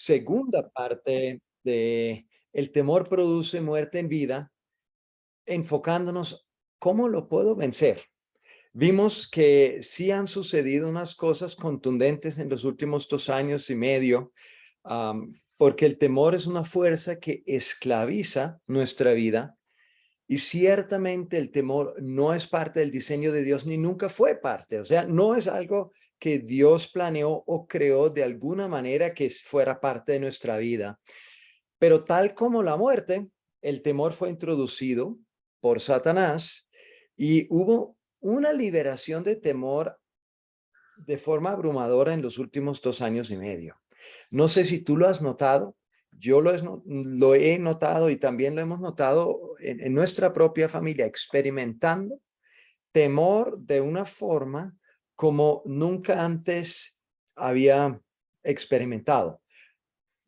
segunda parte de El temor produce muerte en vida, enfocándonos cómo lo puedo vencer. Vimos que sí han sucedido unas cosas contundentes en los últimos 2 años y medio, porque el temor es una fuerza que esclaviza nuestra vida y ciertamente el temor no es parte del diseño de Dios ni nunca fue parte. O sea, no es algo que Dios planeó o creó de alguna manera que fuera parte de nuestra vida. Pero tal como la muerte, el temor fue introducido por Satanás y hubo una liberación de temor de forma abrumadora en los últimos 2 años y medio. No sé si tú lo has notado, yo lo he notado y también lo hemos notado en nuestra propia familia, experimentando temor de una forma como nunca antes había experimentado.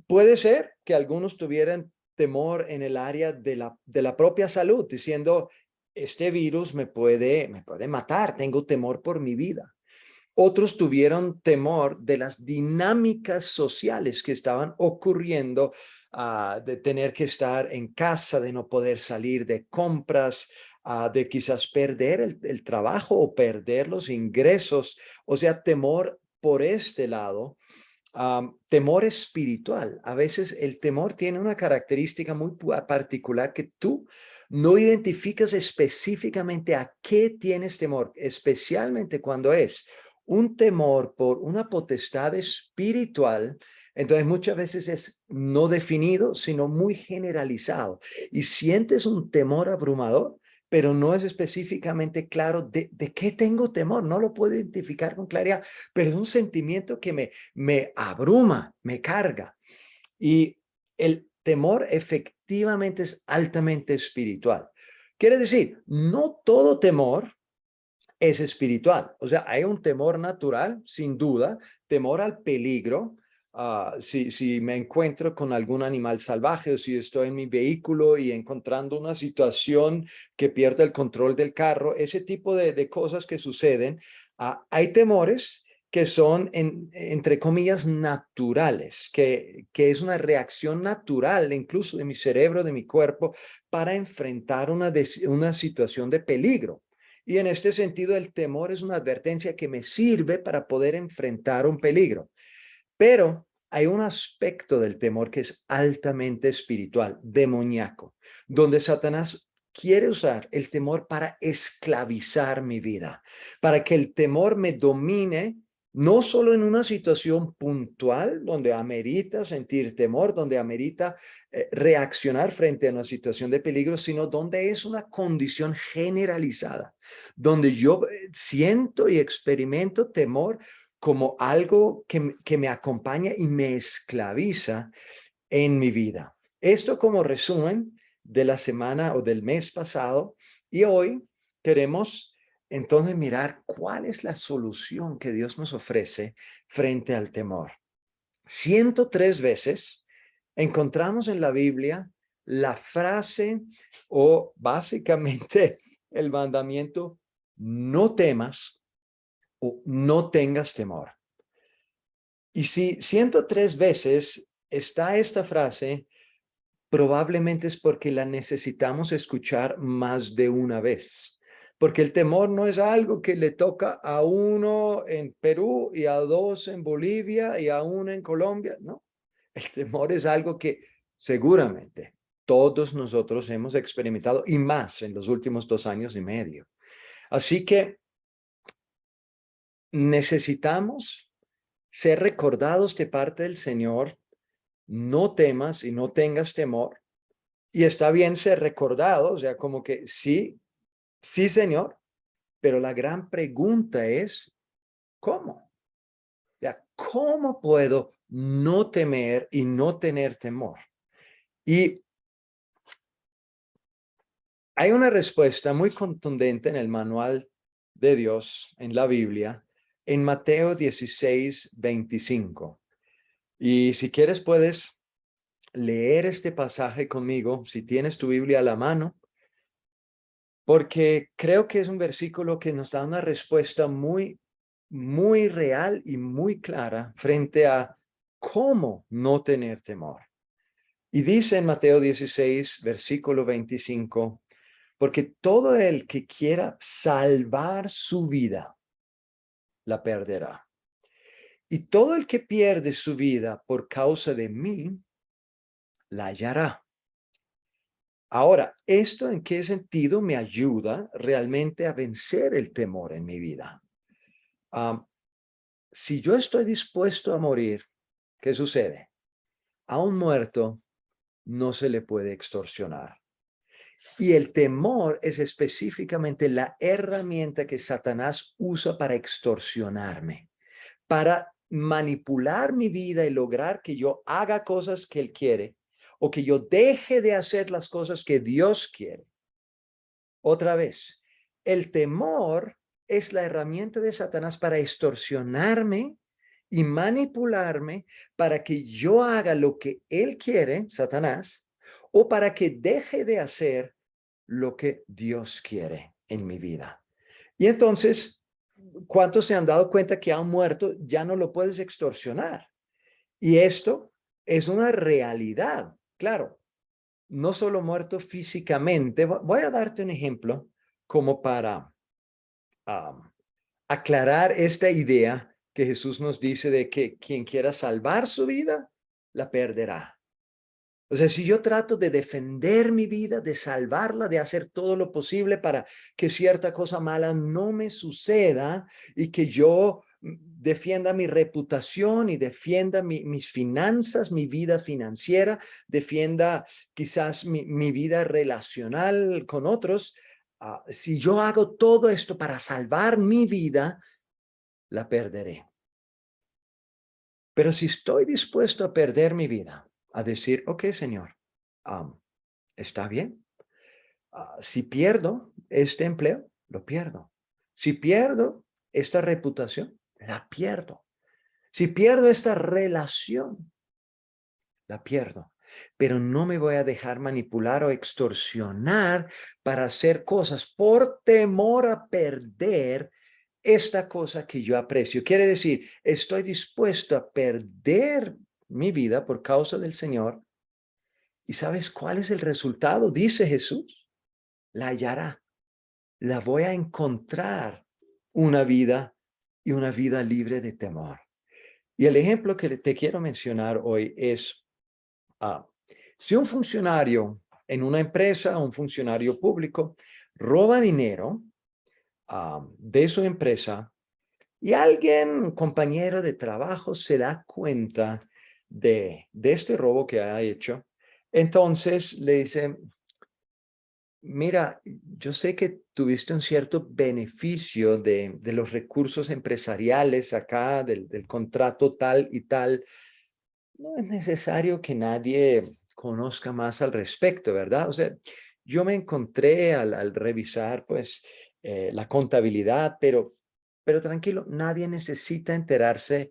Puede ser que algunos tuvieran temor en el área de la propia salud, diciendo, este virus me puede matar, tengo temor por mi vida. Otros tuvieron temor de las dinámicas sociales que estaban ocurriendo, de tener que estar en casa, de no poder salir de compras, de quizás perder el trabajo o perder los ingresos. O sea, temor por este lado. Temor espiritual. A veces el temor tiene una característica muy particular que tú no identificas específicamente a qué tienes temor, especialmente cuando es un temor por una potestad espiritual. Entonces muchas veces es no definido, sino muy generalizado. Y sientes un temor abrumador, pero no es específicamente claro de qué tengo temor. No lo puedo identificar con claridad, pero es un sentimiento que me abruma, me carga. Y el temor efectivamente es altamente espiritual. Quiere decir, no todo temor es espiritual. O sea, hay un temor natural, sin duda, temor al peligro. Si me encuentro con algún animal salvaje o si estoy en mi vehículo y encontrando una situación que pierdo el control del carro, ese tipo de cosas que suceden, hay temores que son, entre comillas, naturales, que es una reacción natural, incluso de mi cerebro, de mi cuerpo, para enfrentar una situación de peligro. Y en este sentido, el temor es una advertencia que me sirve para poder enfrentar un peligro. Pero hay un aspecto del temor que es altamente espiritual, demoníaco, donde Satanás quiere usar el temor para esclavizar mi vida, para que el temor me domine, no solo en una situación puntual donde amerita sentir temor, donde amerita reaccionar frente a una situación de peligro, sino donde es una condición generalizada, donde yo siento y experimento temor como algo que me acompaña y me esclaviza en mi vida. Esto como resumen de la semana o del mes pasado, y hoy queremos entonces mirar cuál es la solución que Dios nos ofrece frente al temor. 103 veces encontramos en la Biblia la frase o básicamente el mandamiento, no temas o no tengas temor. Y si 103 veces está esta frase, probablemente es porque la necesitamos escuchar más de una vez. Porque el temor no es algo que le toca a uno en Perú y a dos en Bolivia y a uno en Colombia. No, el temor es algo que seguramente todos nosotros hemos experimentado y más en los últimos 2 años y medio. Así que necesitamos ser recordados de parte del Señor, no temas y no tengas temor. Y está bien ser recordado, o sea, como que sí, sí, Señor, pero la gran pregunta es, ¿cómo? O sea, ¿cómo puedo no temer y no tener temor? Y hay una respuesta muy contundente en el manual de Dios, en la Biblia, en Mateo 16:25. Y si quieres, puedes leer este pasaje conmigo, si tienes tu Biblia a la mano, porque creo que es un versículo que nos da una respuesta muy, muy real y muy clara frente a cómo no tener temor. Y dice en Mateo 16, versículo 25, porque todo el que quiera salvar su vida, la perderá. Y todo el que pierde su vida por causa de mí, la hallará. Ahora, ¿esto en qué sentido me ayuda realmente a vencer el temor en mi vida? Si yo estoy dispuesto a morir, ¿qué sucede? A un muerto no se le puede extorsionar. Y el temor es específicamente la herramienta que Satanás usa para extorsionarme, para manipular mi vida y lograr que yo haga cosas que él quiere o que yo deje de hacer las cosas que Dios quiere. Otra vez, el temor es la herramienta de Satanás para extorsionarme y manipularme para que yo haga lo que él quiere, Satanás, o para que deje de hacer lo que Dios quiere en mi vida. Y entonces, ¿cuántos se han dado cuenta que a un muerto ya no lo puedes extorsionar? Y esto es una realidad, claro, no solo muerto físicamente. Voy a darte un ejemplo como para aclarar esta idea que Jesús nos dice de que quien quiera salvar su vida, la perderá. O sea, si yo trato de defender mi vida, de salvarla, de hacer todo lo posible para que cierta cosa mala no me suceda y que yo defienda mi reputación y defienda mis finanzas, mi vida financiera, defienda quizás mi vida relacional con otros, si yo hago todo esto para salvar mi vida, la perderé. Pero si estoy dispuesto a perder mi vida, a decir, ok, Señor, está bien. Si pierdo este empleo, lo pierdo. Si pierdo esta reputación, la pierdo. Si pierdo esta relación, la pierdo. Pero no me voy a dejar manipular o extorsionar para hacer cosas por temor a perder esta cosa que yo aprecio. Quiere decir, estoy dispuesto a perder mi vida por causa del Señor. ¿Y sabes cuál es el resultado? Dice Jesús, la hallará. La voy a encontrar una vida y una vida libre de temor. Y el ejemplo que te quiero mencionar hoy es, si un funcionario en una empresa, un funcionario público, roba dinero de su empresa y alguien, un compañero de trabajo, se da cuenta de este robo que ha hecho, entonces le dice, mira, yo sé que tuviste un cierto beneficio de los recursos empresariales acá, del contrato tal y tal. No es necesario que nadie conozca más al respecto, ¿verdad? O sea, yo me encontré al revisar, pues, la contabilidad, pero tranquilo, nadie necesita enterarse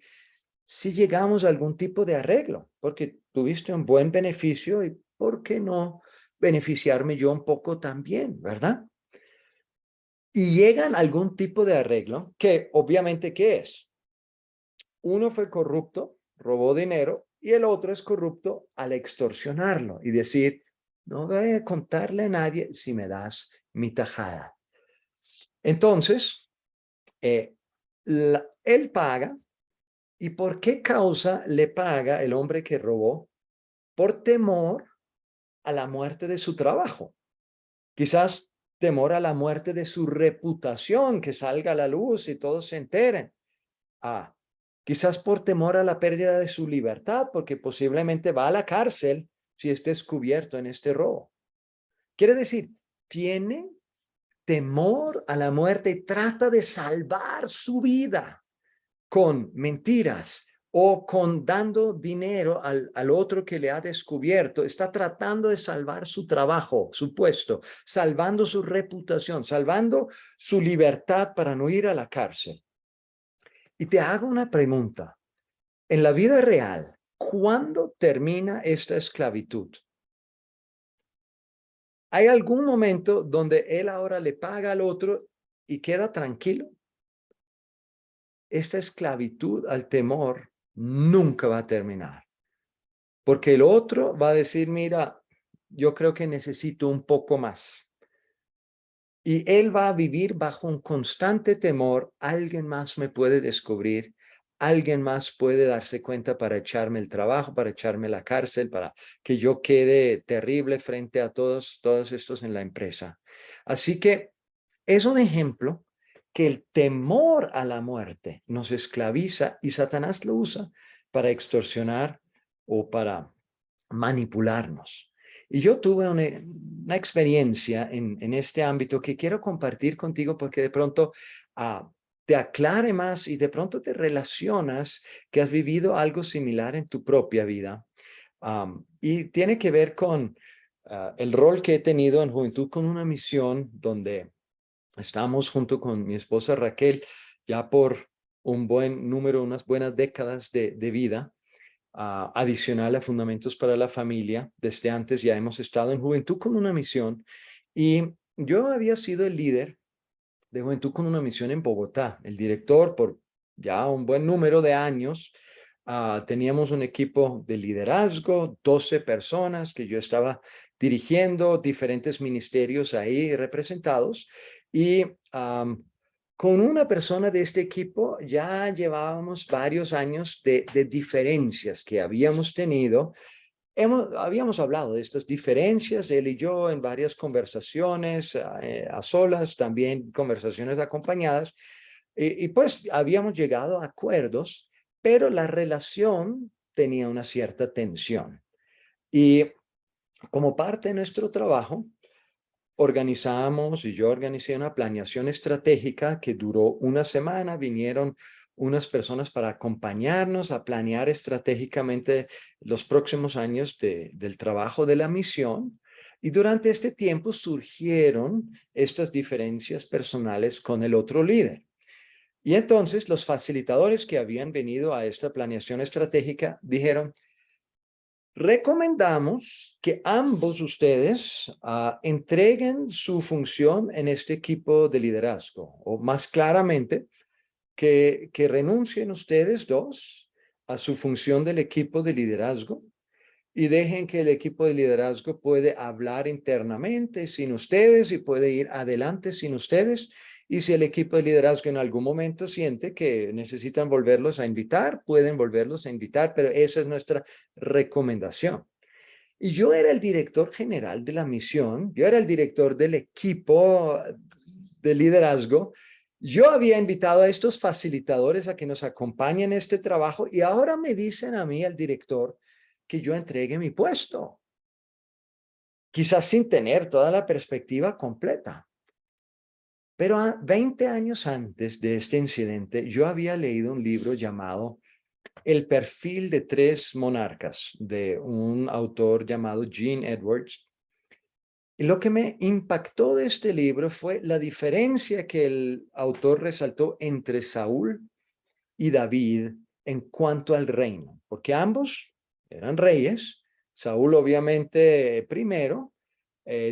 si llegamos a algún tipo de arreglo, porque tuviste un buen beneficio y ¿por qué no beneficiarme yo un poco también, verdad? Y llegan a algún tipo de arreglo que obviamente, ¿qué es? Uno fue corrupto, robó dinero, y el otro es corrupto al extorsionarlo y decir, no voy a contarle a nadie si me das mi tajada. Entonces, él paga. ¿Y por qué causa le paga el hombre que robó? Por temor a la muerte de su trabajo. Quizás temor a la muerte de su reputación, que salga a la luz y todos se enteren. Quizás por temor a la pérdida de su libertad, porque posiblemente va a la cárcel si esté descubierto en este robo. Quiere decir, tiene temor a la muerte y trata de salvar su vida con mentiras o con dando dinero al otro que le ha descubierto. Está tratando de salvar su trabajo, su puesto, salvando su reputación, salvando su libertad para no ir a la cárcel. Y te hago una pregunta. En la vida real, ¿cuándo termina esta esclavitud? ¿Hay algún momento donde él ahora le paga al otro y queda tranquilo? Esta esclavitud al temor nunca va a terminar. Porque el otro va a decir, mira, yo creo que necesito un poco más. Y él va a vivir bajo un constante temor, alguien más me puede descubrir, alguien más puede darse cuenta para echarme el trabajo, para echarme la cárcel, para que yo quede terrible frente a todos estos en la empresa. Así que es un ejemplo que el temor a la muerte nos esclaviza y Satanás lo usa para extorsionar o para manipularnos. Y yo tuve una experiencia en este ámbito que quiero compartir contigo porque de pronto te aclare más y de pronto te relacionas que has vivido algo similar en tu propia vida. Y tiene que ver con el rol que he tenido en Juventud con una Misión donde estamos junto con mi esposa Raquel ya por un buen número, unas buenas décadas de vida. Adicional a Fundamentos para la Familia. Desde antes ya hemos estado en Juventud con una Misión y yo había sido el líder de Juventud con una Misión en Bogotá, el director por ya un buen número de años. Teníamos un equipo de liderazgo, 12 personas que yo estaba dirigiendo, diferentes ministerios ahí representados y con una persona de este equipo ya llevábamos varios años de diferencias que habíamos tenido. Habíamos hablado de estas diferencias, él y yo, en varias conversaciones, a solas, también conversaciones acompañadas, y pues habíamos llegado a acuerdos, pero la relación tenía una cierta tensión. Y como parte de nuestro trabajo, organizamos y yo organicé una planeación estratégica que duró una semana. Vinieron unas personas para acompañarnos a planear estratégicamente los próximos años del trabajo de la misión. Y durante este tiempo surgieron estas diferencias personales con el otro líder. Y entonces los facilitadores que habían venido a esta planeación estratégica dijeron, recomendamos que ambos ustedes entreguen su función en este equipo de liderazgo, o más claramente, que renuncien ustedes dos a su función del equipo de liderazgo y dejen que el equipo de liderazgo puede hablar internamente sin ustedes y puede ir adelante sin ustedes. Y si el equipo de liderazgo en algún momento siente que necesitan volverlos a invitar, pueden volverlos a invitar, pero esa es nuestra recomendación. Y yo era el director general de la misión, yo era el director del equipo de liderazgo. Yo había invitado a estos facilitadores a que nos acompañen en este trabajo y ahora me dicen a mí, el director, que yo entregue mi puesto, quizás sin tener toda la perspectiva completa. Pero 20 años antes de este incidente, yo había leído un libro llamado El perfil de tres monarcas, de un autor llamado Gene Edwards. Y lo que me impactó de este libro fue la diferencia que el autor resaltó entre Saúl y David en cuanto al reino, porque ambos eran reyes. Saúl obviamente primero.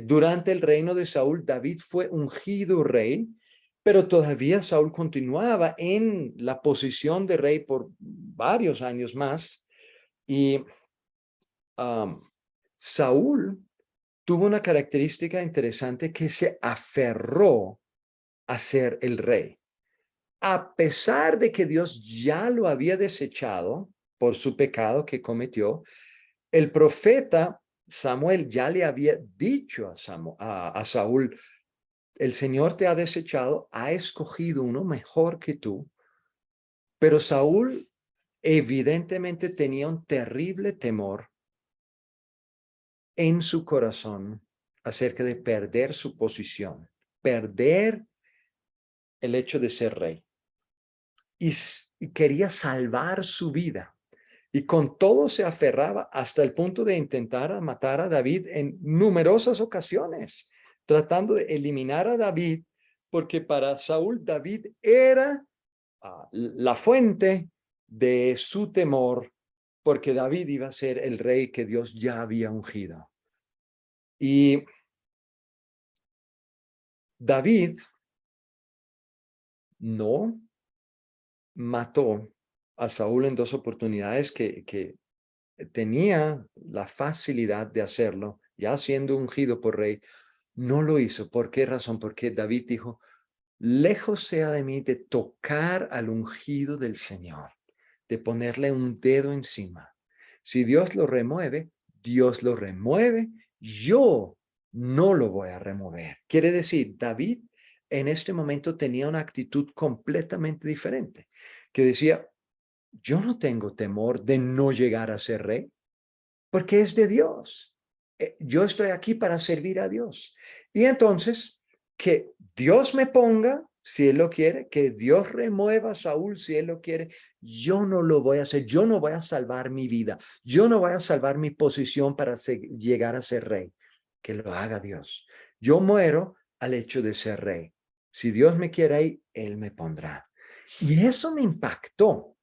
Durante el reino de Saúl, David fue ungido rey, pero todavía Saúl continuaba en la posición de rey por varios años más. Y Saúl tuvo una característica interesante, que se aferró a ser el rey. A pesar de que Dios ya lo había desechado por su pecado que cometió, el profeta Samuel ya le había dicho a Saúl, el Señor te ha desechado, ha escogido uno mejor que tú. Pero Saúl evidentemente tenía un terrible temor en su corazón acerca de perder su posición, perder el hecho de ser rey. Y quería salvar su vida. Y con todo se aferraba hasta el punto de intentar matar a David en numerosas ocasiones, tratando de eliminar a David, porque para Saúl David era la fuente de su temor, porque David iba a ser el rey que Dios ya había ungido. Y David no mató a Saúl en dos oportunidades que tenía la facilidad de hacerlo, ya siendo ungido por rey, no lo hizo. ¿Por qué razón? Porque David dijo, lejos sea de mí de tocar al ungido del Señor, de ponerle un dedo encima. Si Dios lo remueve, Dios lo remueve. Yo no lo voy a remover. Quiere decir, David en este momento tenía una actitud completamente diferente, que decía, yo no tengo temor de no llegar a ser rey, porque es de Dios. Yo estoy aquí para servir a Dios. Y entonces, que Dios me ponga, si Él lo quiere, que Dios remueva a Saúl, si Él lo quiere, yo no lo voy a hacer. Yo no voy a salvar mi vida. Yo no voy a salvar mi posición para llegar a ser rey. Que lo haga Dios. Yo muero al hecho de ser rey. Si Dios me quiere ahí, Él me pondrá. Y eso me impactó.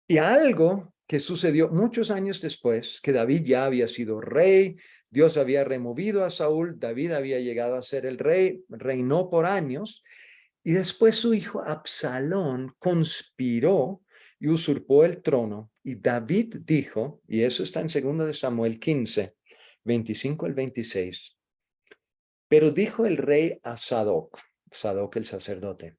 Y algo que sucedió muchos años después, que David ya había sido rey, Dios había removido a Saúl, David había llegado a ser el rey, reinó por años, y después su hijo Absalón conspiró y usurpó el trono. Y David dijo, y eso está en 2 de Samuel 15, 25 al 26, pero dijo el rey a Sadoc, Sadoc el sacerdote,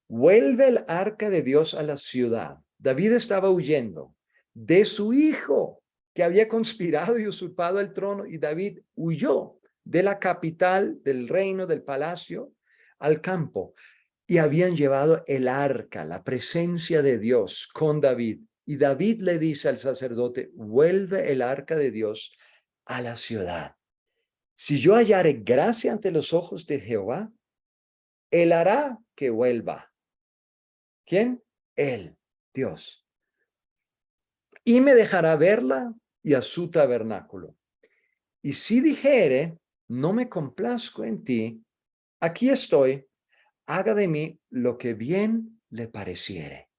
vuelve el arca de Dios a la ciudad. David estaba huyendo de su hijo que había conspirado y usurpado el trono, y David huyó de la capital, del reino, del palacio, al campo. Y habían llevado el arca, la presencia de Dios con David. Y David le dice al sacerdote, vuelve el arca de Dios a la ciudad. Si yo hallare gracia ante los ojos de Jehová, él hará que vuelva. ¿Quién? Él, Dios. Y me dejará verla y a su tabernáculo. Y si dijere, no me complazco en ti, aquí estoy, haga de mí lo que bien le pareciere.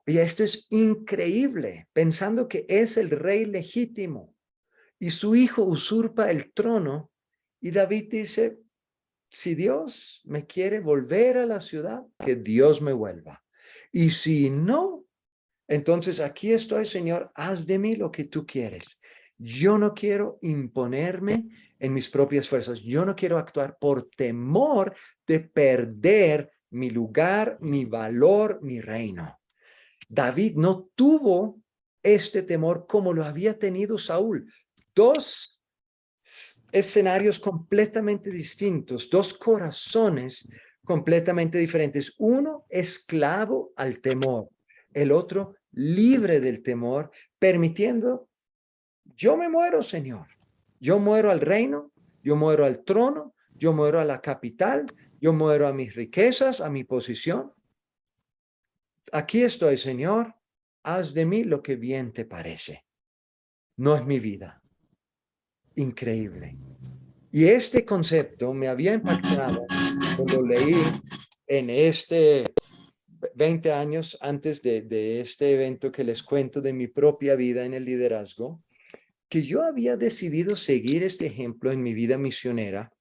Y esto es increíble, pensando que es el rey legítimo y su hijo usurpa el trono. Y David dice, si Dios me quiere volver a la ciudad, que Dios me vuelva. Y si no, entonces aquí estoy, Señor, haz de mí lo que tú quieres. Yo no quiero imponerme en mis propias fuerzas. Yo no quiero actuar por temor de perder mi lugar, mi valor, mi reino. David no tuvo este temor como lo había tenido Saúl. Dos escenarios completamente distintos, dos corazones completamente diferentes. Uno esclavo al temor, el otro libre del temor, permitiendo, yo me muero, Señor. Yo muero al reino, yo muero al trono, yo muero a la capital, yo muero a mis riquezas, a mi posición. Aquí estoy, Señor, haz de mí lo que bien te parece. No es mi vida. Increíble. Y este concepto me había impactado cuando leí en 20 años antes de este evento que les cuento de mi propia vida en el liderazgo, que yo había decidido seguir este ejemplo en mi vida misionera,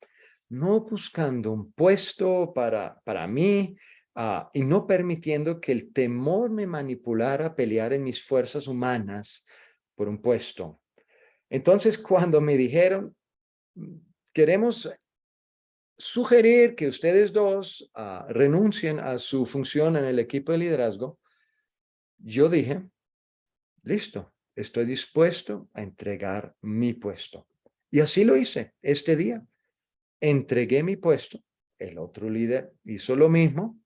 no buscando un puesto para mí, y no permitiendo que el temor me manipulara a pelear en mis fuerzas humanas por un puesto. Entonces, cuando me dijeron, queremos sugerir que ustedes dos renuncien a su función en el equipo de liderazgo, yo dije, listo, estoy dispuesto a entregar mi puesto. Y así lo hice este día. Entregué mi puesto, el otro líder hizo lo mismo,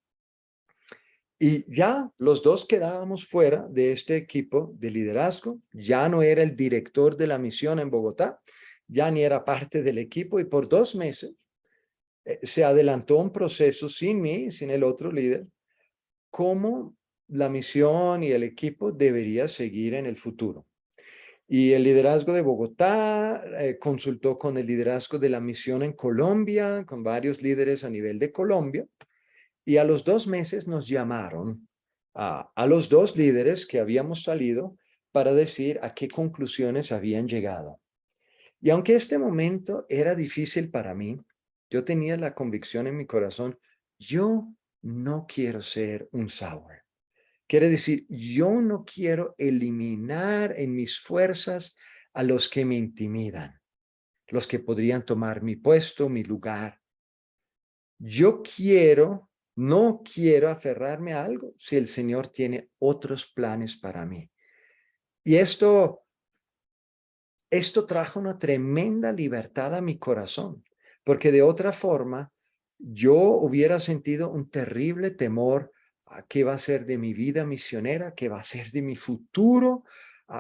y ya los dos quedábamos fuera de este equipo de liderazgo. Ya no era el director de la misión en Bogotá, ya ni era parte del equipo, y por 2 meses se adelantó un proceso sin mí, sin el otro líder, cómo la misión y el equipo debería seguir en el futuro. Y el liderazgo de Bogotá consultó con el liderazgo de la misión en Colombia, con varios líderes a nivel de Colombia, y a los 2 meses nos llamaron a los 2 líderes que habíamos salido para decir a qué conclusiones habían llegado. Y aunque este momento era difícil para mí, yo tenía la convicción en mi corazón, yo no quiero ser un Saúl. Quiere decir, yo no quiero eliminar en mis fuerzas a los que me intimidan, los que podrían tomar mi puesto, mi lugar. No quiero aferrarme a algo si el Señor tiene otros planes para mí. Y esto trajo una tremenda libertad a mi corazón, porque de otra forma yo hubiera sentido un terrible temor a qué va a ser de mi vida misionera, qué va a ser de mi futuro,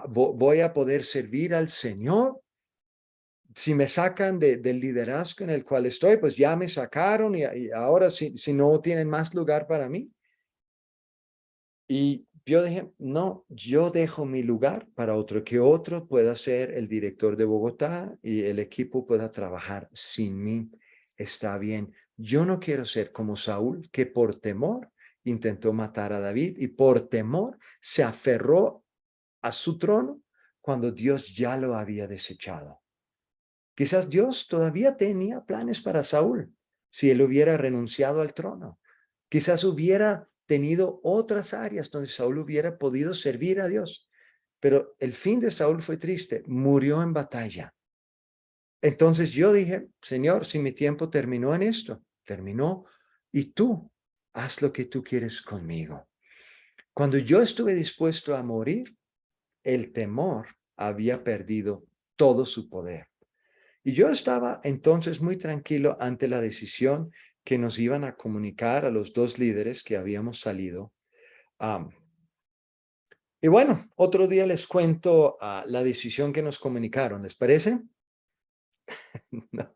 voy a poder servir al Señor. Si me sacan del liderazgo en el cual estoy, pues ya me sacaron y ahora si no tienen más lugar para mí. Y yo dije, no, yo dejo mi lugar para otro, que otro pueda ser el director de Bogotá y el equipo pueda trabajar sin mí. Está bien. Yo no quiero ser como Saúl, que por temor intentó matar a David y por temor se aferró a su trono cuando Dios ya lo había desechado. Quizás Dios todavía tenía planes para Saúl si él hubiera renunciado al trono. Quizás hubiera tenido otras áreas donde Saúl hubiera podido servir a Dios. Pero el fin de Saúl fue triste, murió en batalla. Entonces yo dije, Señor, si mi tiempo terminó en esto, terminó, y tú haz lo que tú quieres conmigo. Cuando yo estuve dispuesto a morir, el temor había perdido todo su poder. Y yo estaba entonces muy tranquilo ante la decisión que nos iban a comunicar a los dos líderes que habíamos salido. Y bueno, otro día les cuento la decisión que nos comunicaron. ¿Les parece? No,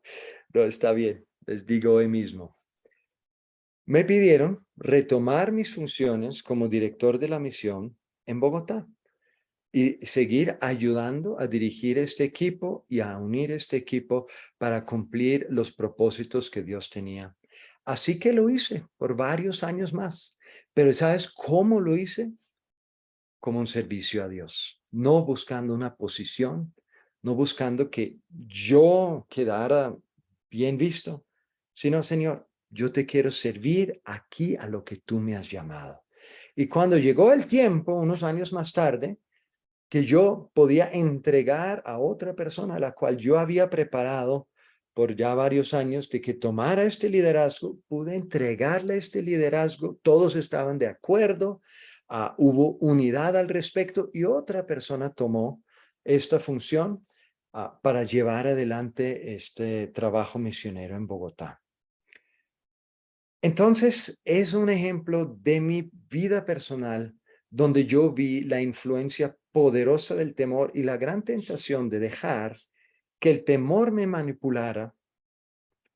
no, está bien. Les digo hoy mismo. Me pidieron retomar mis funciones como director de la misión en Bogotá y seguir ayudando a dirigir este equipo y a unir este equipo para cumplir los propósitos que Dios tenía. Así que lo hice por varios años más. Pero ¿sabes cómo lo hice? Como un servicio a Dios, no buscando una posición, no buscando que yo quedara bien visto, sino, Señor, yo te quiero servir aquí a lo que tú me has llamado. Y cuando llegó el tiempo, unos años más tarde, que yo podía entregar a otra persona a la cual yo había preparado por ya varios años de que tomara este liderazgo, pude entregarle este liderazgo, todos estaban de acuerdo, hubo unidad al respecto y otra persona tomó esta función para llevar adelante este trabajo misionero en Bogotá. Entonces, es un ejemplo de mi vida personal donde yo vi la influencia poderosa del temor y la gran tentación de dejar que el temor me manipulara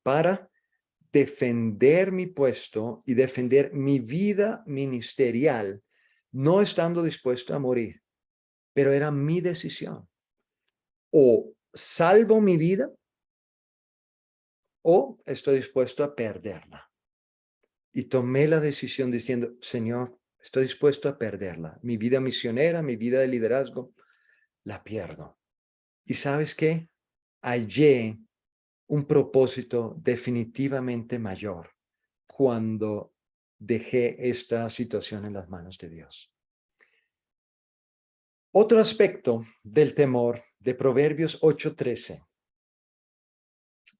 para defender mi puesto y defender mi vida ministerial, no estando dispuesto a morir, pero era mi decisión. O salvo mi vida o estoy dispuesto a perderla. Y tomé la decisión diciendo, Señor, estoy dispuesto a perderla. Mi vida misionera, mi vida de liderazgo, la pierdo. ¿Y sabes qué? Hallé un propósito definitivamente mayor cuando dejé esta situación en las manos de Dios. Otro aspecto del temor de Proverbios 8:13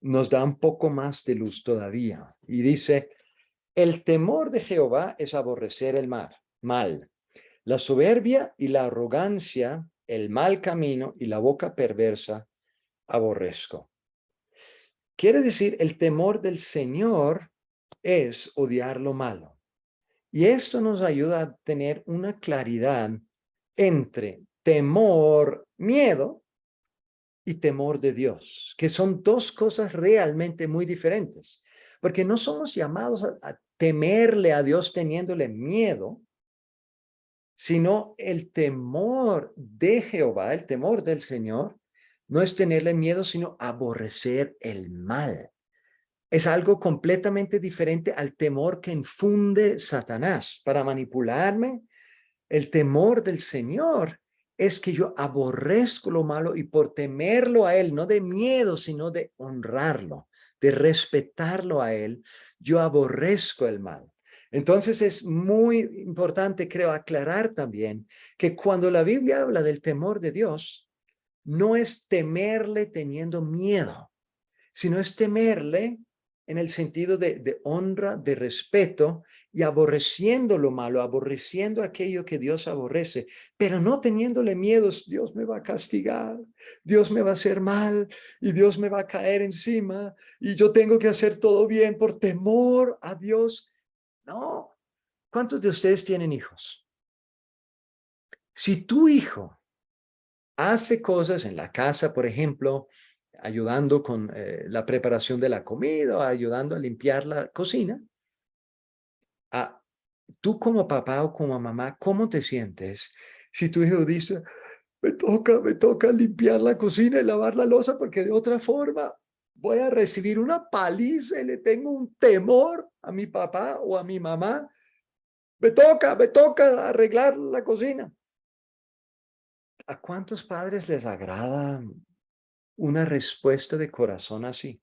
nos da un poco más de luz todavía y dice, el temor de Jehová es aborrecer el mal, la soberbia y la arrogancia, el mal camino y la boca perversa aborrezco. Quiere decir, el temor del Señor es odiar lo malo. Y esto nos ayuda a tener una claridad entre temor, miedo y temor de Dios, que son dos cosas realmente muy diferentes, porque no somos llamados a temerle a Dios teniéndole miedo, sino el temor de Jehová, el temor del Señor, no es tenerle miedo, sino aborrecer el mal. Es algo completamente diferente al temor que infunde Satanás para manipularme. El temor del Señor es que yo aborrezco lo malo y por temerlo a Él, no de miedo, sino de honrarlo, de respetarlo a Él, yo aborrezco el mal. Entonces es muy importante, creo, aclarar también que cuando la Biblia habla del temor de Dios, no es temerle teniendo miedo, sino es temerle en el sentido de honra, de respeto y aborreciendo lo malo, aborreciendo aquello que Dios aborrece, pero no teniéndole miedos. Dios me va a castigar, Dios me va a hacer mal y Dios me va a caer encima y yo tengo que hacer todo bien por temor a Dios. No. ¿Cuántos de ustedes tienen hijos? Si tu hijo hace cosas en la casa, por ejemplo, ayudando con la preparación de la comida, ayudando a limpiar la cocina, ah, tú como papá o como mamá, ¿cómo te sientes si tu hijo dice, me toca limpiar la cocina y lavar la loza porque de otra forma voy a recibir una paliza y le tengo un temor a mi papá o a mi mamá? Me toca arreglar la cocina. ¿A cuántos padres les agrada una respuesta de corazón así?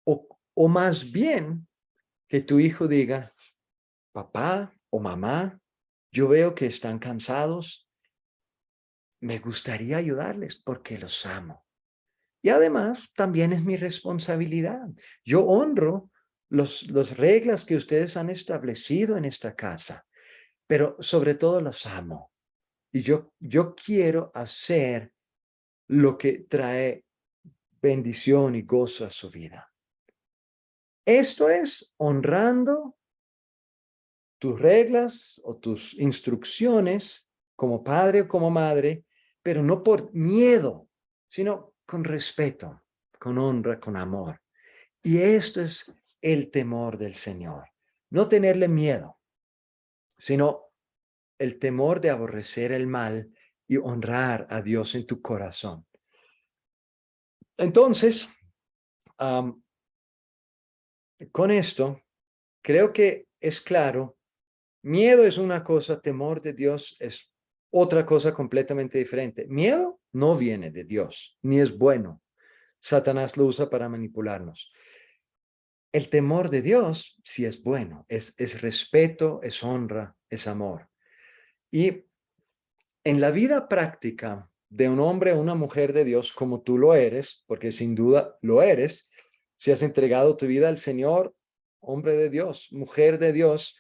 O más bien que tu hijo diga, papá o mamá, yo veo que están cansados, me gustaría ayudarles porque los amo. Y además, también es mi responsabilidad. Yo honro los reglas que ustedes han establecido en esta casa, pero sobre todo los amo. Y yo quiero hacer lo que trae bendición y gozo a su vida. Esto es honrando tus reglas o tus instrucciones como padre o como madre, pero no por miedo, sino con respeto, con honra, con amor. Y esto es el temor del Señor. No tenerle miedo, sino el temor de aborrecer el mal y honrar a Dios en tu corazón. Entonces, con esto, creo que es claro. Miedo es una cosa, temor de Dios es otra cosa completamente diferente. Miedo no viene de Dios, ni es bueno. Satanás lo usa para manipularnos. El temor de Dios sí es bueno, es respeto, es honra, es amor. Y en la vida práctica de un hombre o una mujer de Dios, como tú lo eres, porque sin duda lo eres, si has entregado tu vida al Señor, hombre de Dios, mujer de Dios,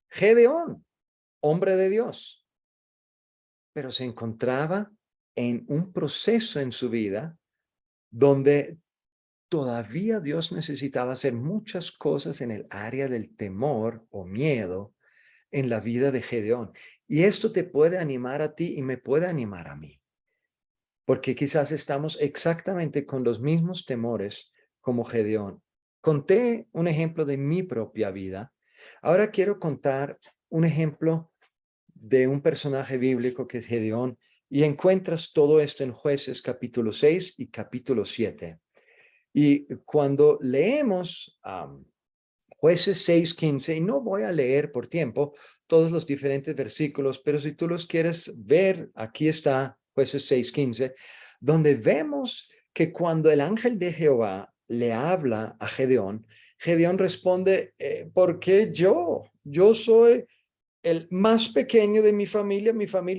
Gedeón, hombre de Dios, pero se encontraba en un proceso en su vida donde todavía Dios necesitaba hacer muchas cosas en el área del temor o miedo en la vida de Gedeón. Y esto te puede animar a ti y me puede animar a mí, porque quizás estamos exactamente con los mismos temores como Gedeón. Conté un ejemplo de mi propia vida. Ahora quiero contar un ejemplo de un personaje bíblico que es Gedeón, y encuentras todo esto en Jueces capítulo 6 y capítulo 7. Y cuando leemos Jueces 6:15, y no voy a leer por tiempo todos los diferentes versículos, pero si tú los quieres ver, aquí está Jueces 6:15, donde vemos que cuando el ángel de Jehová le habla a Gedeón, Gedeón responde, ¿por qué yo? Yo soy el más pequeño de mi familia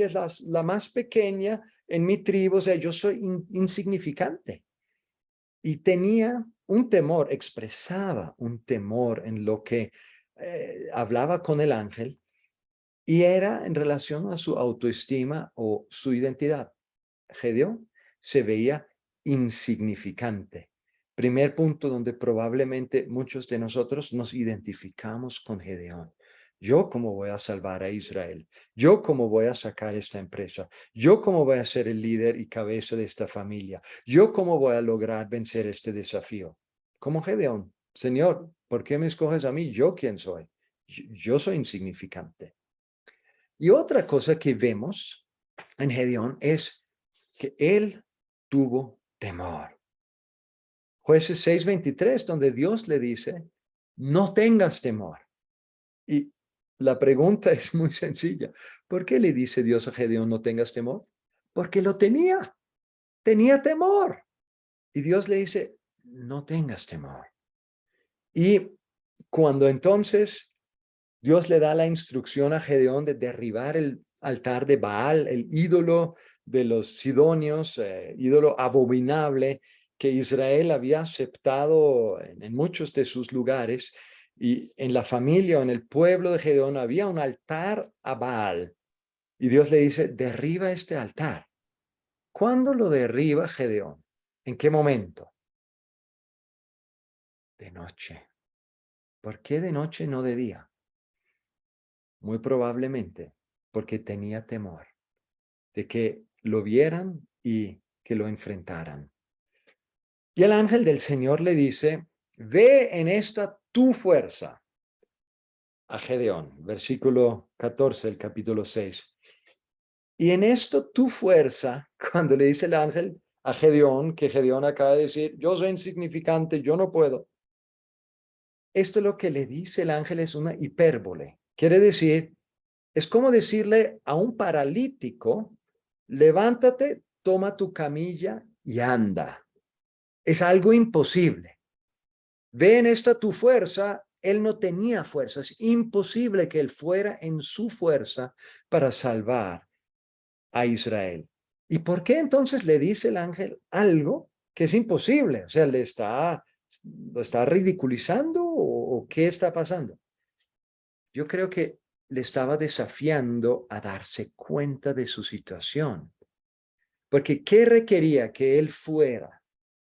es la más pequeña en mi tribu, o sea, yo soy insignificante. Y tenía un temor, expresaba un temor en lo que hablaba con el ángel, y era en relación a su autoestima o su identidad. Gedeón se veía insignificante. Primer punto donde probablemente muchos de nosotros nos identificamos con Gedeón. Yo cómo voy a salvar a Israel. Yo cómo voy a sacar esta empresa. Yo cómo voy a ser el líder y cabeza de esta familia. Yo cómo voy a lograr vencer este desafío. Como Gedeón, Señor, ¿por qué me escoges a mí? ¿Yo quién soy? Yo soy insignificante. Y otra cosa que vemos en Gedeón es que él tuvo temor. Jueces 6:23, donde Dios le dice, no tengas temor. Y la pregunta es muy sencilla. ¿Por qué le dice Dios a Gedeón, no tengas temor? Porque lo tenía temor. Y Dios le dice, no tengas temor. Y cuando entonces Dios le da la instrucción a Gedeón de derribar el altar de Baal, el ídolo de los sidonios, ídolo abominable que Israel había aceptado en muchos de sus lugares. Y en la familia o en el pueblo de Gedeón había un altar a Baal. Y Dios le dice, derriba este altar. ¿Cuándo lo derriba Gedeón? ¿En qué momento? De noche. ¿Por qué de noche, no de día? Muy probablemente porque tenía temor de que lo vieran y que lo enfrentaran. Y el ángel del Señor le dice, ve en esta tu fuerza a Gedeón, versículo 14 del capítulo 6. Y en esto tu fuerza, cuando le dice el ángel a Gedeón, que Gedeón acaba de decir, yo soy insignificante, yo no puedo. Esto es lo que le dice el ángel, es una hipérbole. Quiere decir, es como decirle a un paralítico, levántate, toma tu camilla y anda. Es algo imposible. Ve en esta tu fuerza. Él no tenía fuerza. Es imposible que él fuera en su fuerza para salvar a Israel. ¿Y por qué entonces le dice el ángel algo que es imposible? O sea, lo está ridiculizando o qué está pasando? Yo creo que le estaba desafiando a darse cuenta de su situación. Porque ¿qué requería que él fuera?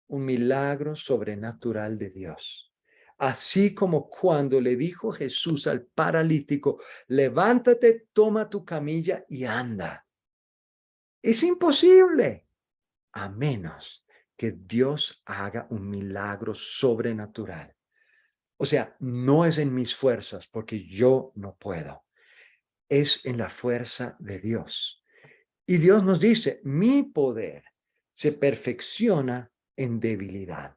Un milagro sobrenatural de Dios. Así como cuando le dijo Jesús al paralítico, levántate, toma tu camilla y anda. Es imposible, a menos que Dios haga un milagro sobrenatural. O sea, no es en mis fuerzas porque yo no puedo. Es en la fuerza de Dios. Y Dios nos dice, mi poder se perfecciona en debilidad.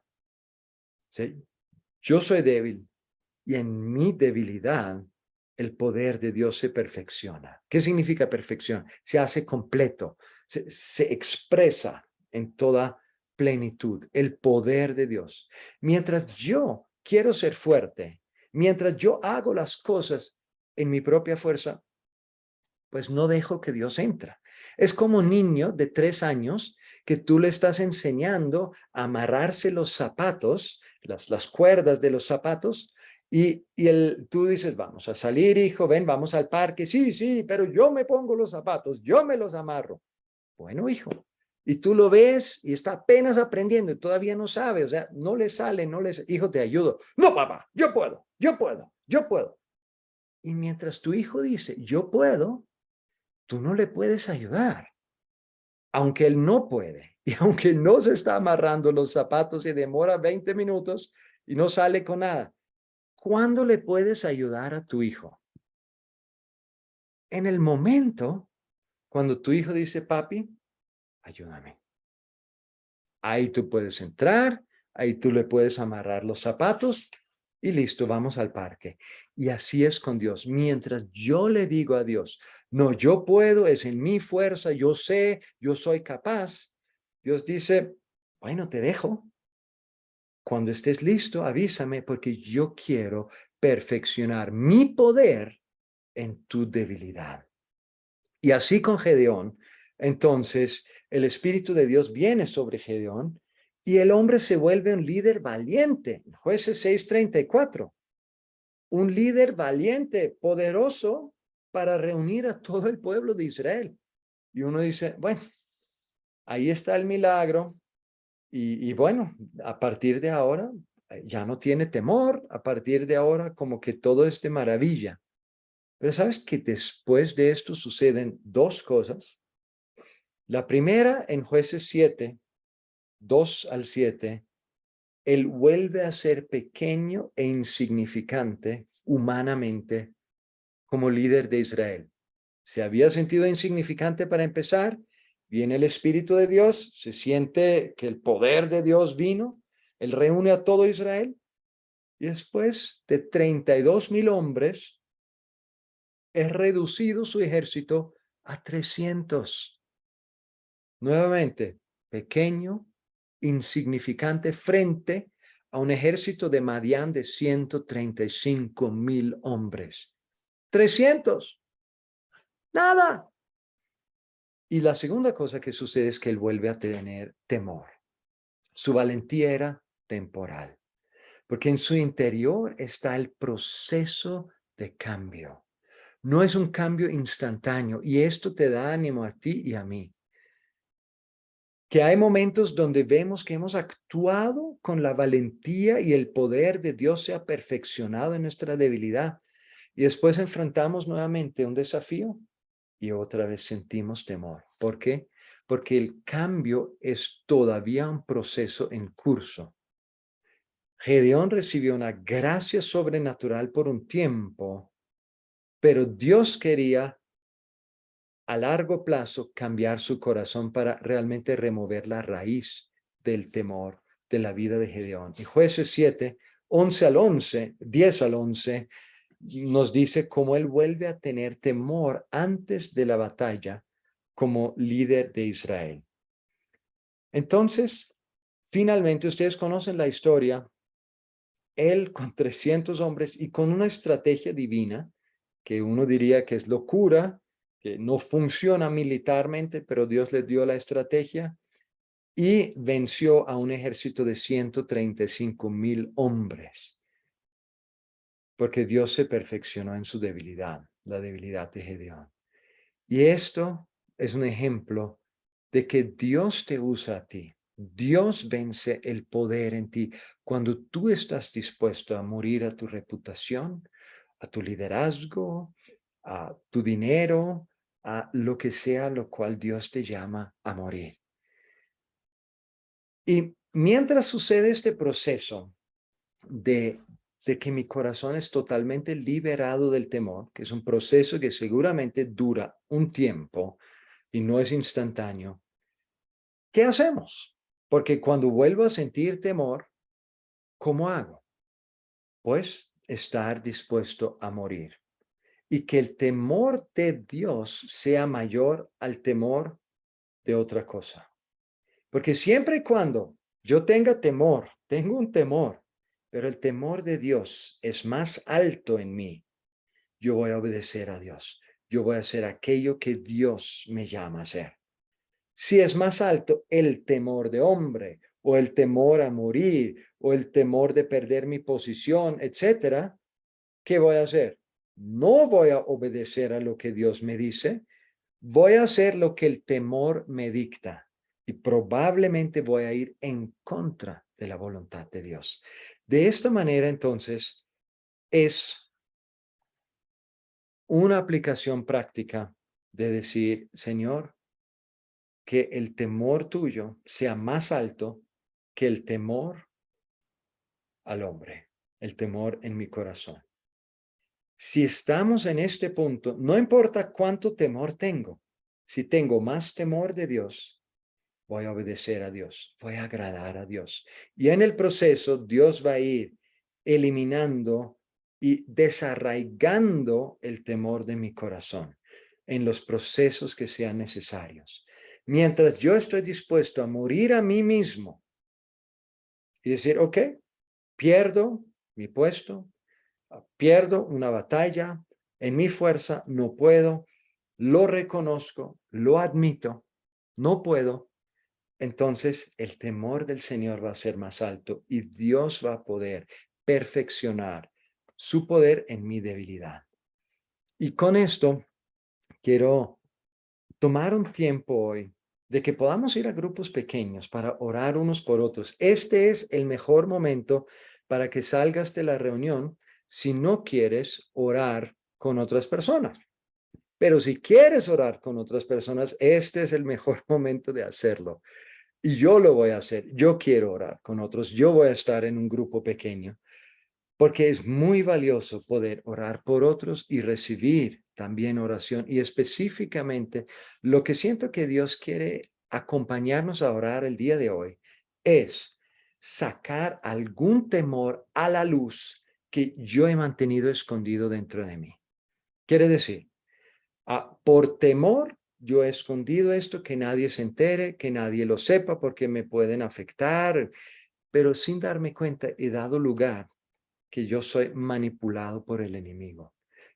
¿Sí? Yo soy débil y en mi debilidad el poder de Dios se perfecciona. ¿Qué significa perfección? Se hace completo, se expresa en toda plenitud, el poder de Dios. Mientras yo quiero ser fuerte, mientras yo hago las cosas en mi propia fuerza, pues no dejo que Dios entra. Es como un niño de 3 años que tú le estás enseñando a amarrarse los zapatos, las cuerdas de los zapatos, y tú dices, vamos a salir, hijo, ven, vamos al parque. Sí, sí, pero yo me pongo los zapatos, yo me los amarro. Bueno, hijo, y tú lo ves y está apenas aprendiendo y todavía no sabe, o sea, no le sale, hijo, te ayudo. No, papá, yo puedo, yo puedo, yo puedo. Y mientras tu hijo dice, yo puedo, tú no le puedes ayudar, aunque él no puede. Y aunque no se está amarrando los zapatos y demora 20 minutos y no sale con nada, ¿cuándo le puedes ayudar a tu hijo? En el momento cuando tu hijo dice, papi, ayúdame. Ahí tú puedes entrar, ahí tú le puedes amarrar los zapatos y listo, vamos al parque. Y así es con Dios. Mientras yo le digo a Dios, no, yo puedo, es en mi fuerza, yo sé, yo soy capaz. Dios dice, bueno, te dejo. Cuando estés listo, avísame porque yo quiero perfeccionar mi poder en tu debilidad. Y así con Gedeón, entonces el Espíritu de Dios viene sobre Gedeón y el hombre se vuelve un líder valiente. Jueces 6:34. Un líder valiente, poderoso para reunir a todo el pueblo de Israel. Y uno dice, bueno, ahí está el milagro. Y bueno, a partir de ahora ya no tiene temor. A partir de ahora como que todo es de maravilla. Pero sabes que después de esto suceden dos cosas. La primera en Jueces 7, 2 al 7, él vuelve a ser pequeño e insignificante humanamente como líder de Israel. Se había sentido insignificante para empezar, viene el Espíritu de Dios, se siente que el poder de Dios vino, él reúne a todo Israel y después de 32,000 hombres, es reducido su ejército a 300. Nuevamente, pequeño, insignificante frente a un ejército de Madián de 135,000 hombres. 300. Nada. Y la segunda cosa que sucede es que él vuelve a tener temor. Su valentía era temporal, porque en su interior está el proceso de cambio. No es un cambio instantáneo, y esto te da ánimo a ti y a mí. Que hay momentos donde vemos que hemos actuado con la valentía y el poder de Dios se ha perfeccionado en nuestra debilidad, y después enfrentamos nuevamente un desafío y otra vez sentimos temor. ¿Por qué? Porque el cambio es todavía un proceso en curso. Gedeón recibió una gracia sobrenatural por un tiempo, pero Dios quería a largo plazo cambiar su corazón para realmente remover la raíz del temor de la vida de Gedeón. Y Jueces 7, 11 al 11, 10 al 11, nos dice cómo él vuelve a tener temor antes de la batalla como líder de Israel. Entonces, finalmente, ustedes conocen la historia, él con 300 hombres y con una estrategia divina, que uno diría que es locura, que no funciona militarmente, pero Dios le dio la estrategia, y venció a un ejército de 135,000 hombres, porque Dios se perfeccionó en su debilidad, la debilidad de Gedeón. Y esto es un ejemplo de que Dios te usa a ti. Dios vence el poder en ti cuando tú estás dispuesto a morir a tu reputación, a tu liderazgo, a tu dinero, a lo que sea lo cual Dios te llama a morir. Y mientras sucede este proceso de que mi corazón es totalmente liberado del temor, que es un proceso que seguramente dura un tiempo y no es instantáneo, ¿qué hacemos? Porque cuando vuelvo a sentir temor, ¿cómo hago? Pues estar dispuesto a morir. Y que el temor de Dios sea mayor al temor de otra cosa. Porque siempre y cuando yo tenga temor, tengo un temor, pero el temor de Dios es más alto en mí, yo voy a obedecer a Dios. Yo voy a hacer aquello que Dios me llama a hacer. Si es más alto el temor de hombre o el temor a morir o el temor de perder mi posición, etcétera, ¿qué voy a hacer? No voy a obedecer a lo que Dios me dice, voy a hacer lo que el temor me dicta y probablemente voy a ir en contra de la voluntad de Dios. De esta manera, entonces, es una aplicación práctica de decir, Señor, que el temor tuyo sea más alto que el temor al hombre, el temor en mi corazón. Si estamos en este punto, no importa cuánto temor tengo, si tengo más temor de Dios, voy a obedecer a Dios, voy a agradar a Dios. Y en el proceso, Dios va a ir eliminando y desarraigando el temor de mi corazón en los procesos que sean necesarios. Mientras yo estoy dispuesto a morir a mí mismo y decir, ok, pierdo mi puesto, pierdo una batalla, en mi fuerza no puedo, lo reconozco, lo admito, no puedo, entonces el temor del Señor va a ser más alto y Dios va a poder perfeccionar su poder en mi debilidad. Y con esto quiero tomar un tiempo hoy de que podamos ir a grupos pequeños para orar unos por otros. Este es el mejor momento para que salgas de la reunión si no quieres orar con otras personas. Pero si quieres orar con otras personas, este es el mejor momento de hacerlo. Y yo lo voy a hacer. Yo quiero orar con otros. Yo voy a estar en un grupo pequeño porque es muy valioso poder orar por otros y recibir también oración. Y específicamente, lo que siento que Dios quiere acompañarnos a orar el día de hoy es sacar algún temor a la luz que yo he mantenido escondido dentro de mí. Quiere decir, por temor, yo he escondido esto, que nadie se entere, que nadie lo sepa porque me pueden afectar, pero sin darme cuenta he dado lugar que yo soy manipulado por el enemigo,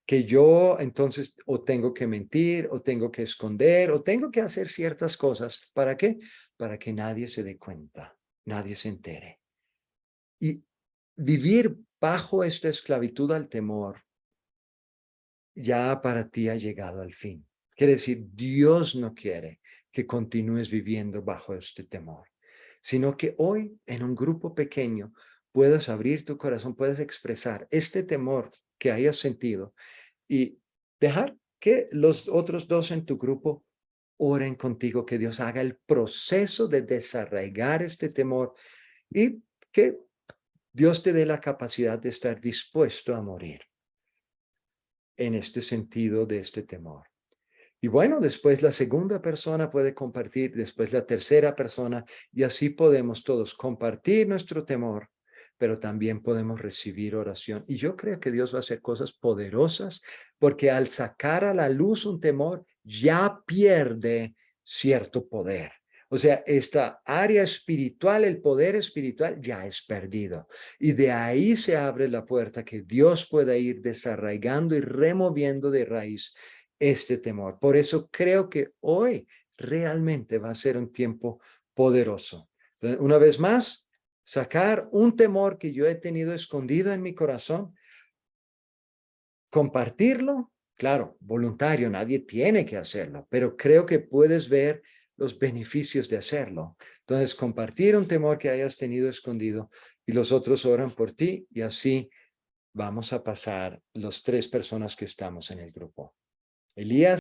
que yo entonces o tengo que mentir, o tengo que esconder, o tengo que hacer ciertas cosas. ¿Para qué? Para que nadie se dé cuenta, nadie se entere. Y vivir bajo esta esclavitud al temor ya para ti ha llegado al fin. Quiere decir, Dios no quiere que continúes viviendo bajo este temor, sino que hoy en un grupo pequeño puedas abrir tu corazón, puedas expresar este temor que hayas sentido y dejar que los otros dos en tu grupo oren contigo, que Dios haga el proceso de desarraigar este temor y que Dios te dé la capacidad de estar dispuesto a morir en este sentido de este temor. Y bueno, después la segunda persona puede compartir, después la tercera persona, y así podemos todos compartir nuestro temor, pero también podemos recibir oración. Y yo creo que Dios va a hacer cosas poderosas, porque al sacar a la luz un temor, ya pierde cierto poder. O sea, esta área espiritual, el poder espiritual ya es perdido. Y de ahí se abre la puerta que Dios pueda ir desarraigando y removiendo de raíz este temor. Por eso creo que hoy realmente va a ser un tiempo poderoso. Entonces, una vez más, sacar un temor que yo he tenido escondido en mi corazón, compartirlo, claro, voluntario, nadie tiene que hacerlo, pero creo que puedes ver los beneficios de hacerlo. Entonces, compartir un temor que hayas tenido escondido y los otros oran por ti y así vamos a pasar los tres personas que estamos en el grupo. Elías.